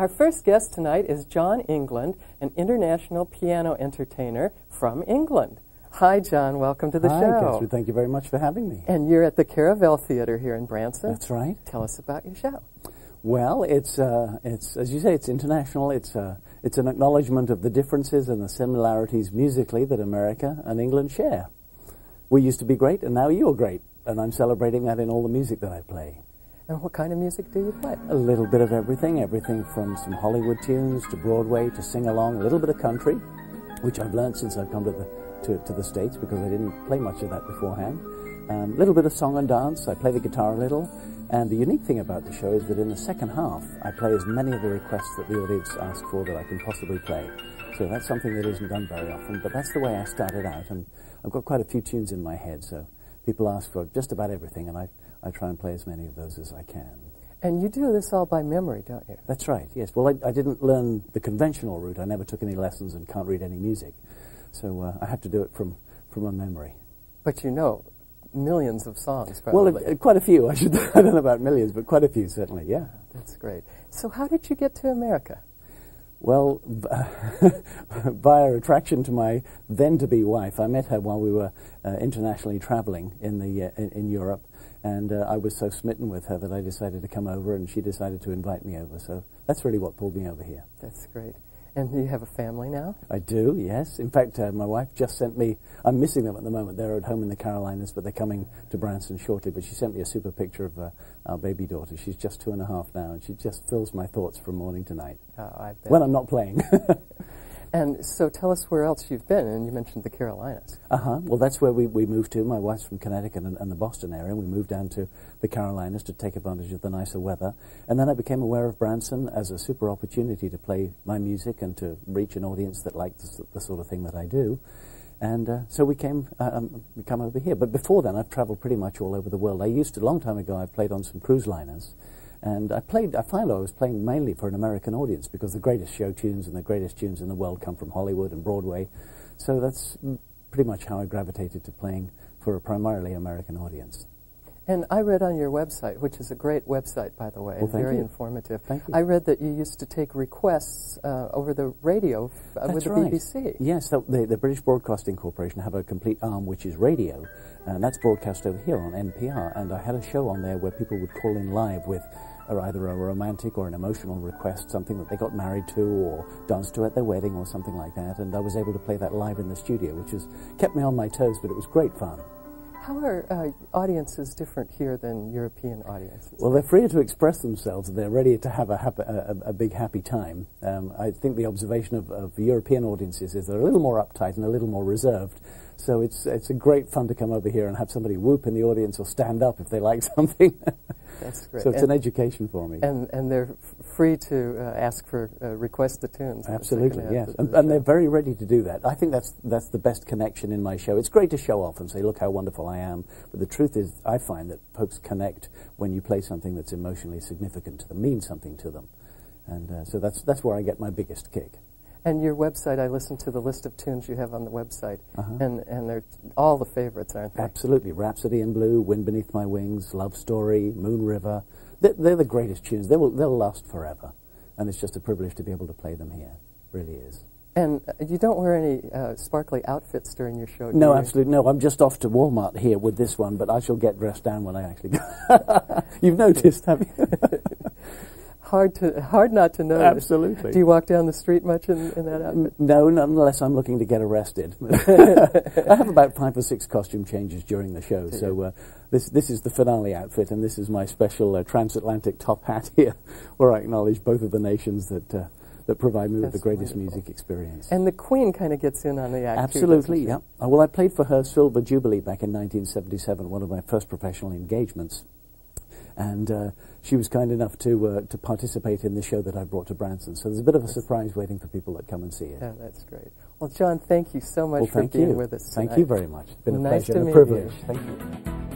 Our first guest tonight is John England, an international piano entertainer from England. Hi, John. Welcome to the show. Hi, Kathryn. Thank you very much for having me. And you're at the Caravelle Theatre here in Branson. That's right. Tell us about your show. Well, it's as you say, it's international. It's an acknowledgement of the differences and the similarities musically that America and England share. We used to be great, and now you're great, and I'm celebrating that in all the music that I play. And what kind of music do you play? A little bit of everything from some Hollywood tunes to Broadway to sing-along, a little bit of country, which I've learned since I've come to the States because I didn't play much of that beforehand. A little bit of song and dance. I play the guitar a little. And the unique thing about the show is that in the second half, I play as many of the requests that the audience ask for that I can possibly play. So that's something that isn't done very often, but that's the way I started out. And I've got quite a few tunes in my head, so people ask for just about everything, and I try and play as many of those as I can. And you do this all by memory, don't you? That's right, yes. Well, I didn't learn the conventional route. I never took any lessons and can't read any music. So I have to do it from a memory. But you know millions of songs, probably. Well, quite a few. I don't know about millions, but quite a few, certainly, yeah. That's great. So how did you get to America? Well, via attraction to my then-to-be wife. I met her while we were internationally traveling in Europe, and I was so smitten with her that I decided to come over, and she decided to invite me over. So that's really what pulled me over here. That's great. And you have a family now? I do, yes. In fact, my wife just sent me, I'm missing them at the moment. They're at home in the Carolinas, but they're coming to Branson shortly. But she sent me a super picture of our baby daughter. She's just 2.5 now, and she just fills my thoughts from morning to night. Oh, I bet. When I'm not playing. And so tell us where else you've been, and you mentioned the Carolinas. Well, that's where we moved to. My wife's from Connecticut and the Boston area, and we moved down to the Carolinas to take advantage of the nicer weather. And then I became aware of Branson as a super opportunity to play my music and to reach an audience that liked the sort of thing that I do. And so we come over here. But before then, I've traveled pretty much all over the world. A long time ago, I played on some cruise liners. And I found I was playing mainly for an American audience because the greatest show tunes and the greatest tunes in the world come from Hollywood and Broadway. So that's pretty much how I gravitated to playing for a primarily American audience. And I read on your website, which is a great website, by the way, well, very you. informative. Thank you. I read that you used to take requests over the radio with the BBC. Yes, the British Broadcasting Corporation have a complete arm which is radio, and that's broadcast over here on NPR. And I had a show on there where people would call in live with either a romantic or an emotional request, something that they got married to or danced to at their wedding or something like that. And I was able to play that live in the studio, which has kept me on my toes, but it was great fun. How are audiences different here than European audiences? Well, they're freer to express themselves. They're ready to have a big happy time. I think the observation of European audiences is they're a little more uptight and a little more reserved. So it's a great fun to come over here and have somebody whoop in the audience or stand up if they like something. That's great. So it's an education for me. And they're free to ask for request the tunes. Absolutely, yes. And they're very ready to do that. I think that's the best connection in my show. It's great to show off and say, look how wonderful I am. But the truth is, I find that folks connect when you play something that's emotionally significant to them, means something to them. And so that's where I get my biggest kick. And your website, I listened to the list of tunes you have on the website, and they're all the favorites, aren't they? Absolutely. Rhapsody in Blue, Wind Beneath My Wings, Love Story, Moon River. They're the greatest tunes. They'll last forever. And it's just a privilege to be able to play them here. It really is. And you don't wear any sparkly outfits during your show, do No, you? absolutely no. I'm just off to Walmart here with this one, but I shall get dressed down when I actually go. You've noticed, have you? Hard not to notice. Absolutely. Do you walk down the street much in that outfit? No, not unless I'm looking to get arrested. I have about 5 or 6 costume changes during the show, so this is the finale outfit, and this is my special transatlantic top hat here, where I acknowledge both of the nations that provide me with the greatest music experience. And the Queen kind of gets in on the act, absolutely, too, yeah. Well, I played for her Silver Jubilee back in 1977, one of my first professional engagements. And she was kind enough to participate in the show that I brought to Branson. So there's a bit of a surprise waiting for people that come and see it. Yeah, that's great. Well, John, thank you so much for being with us tonight. Thank you very much. It's been a nice pleasure and a meet privilege. You. Thank you.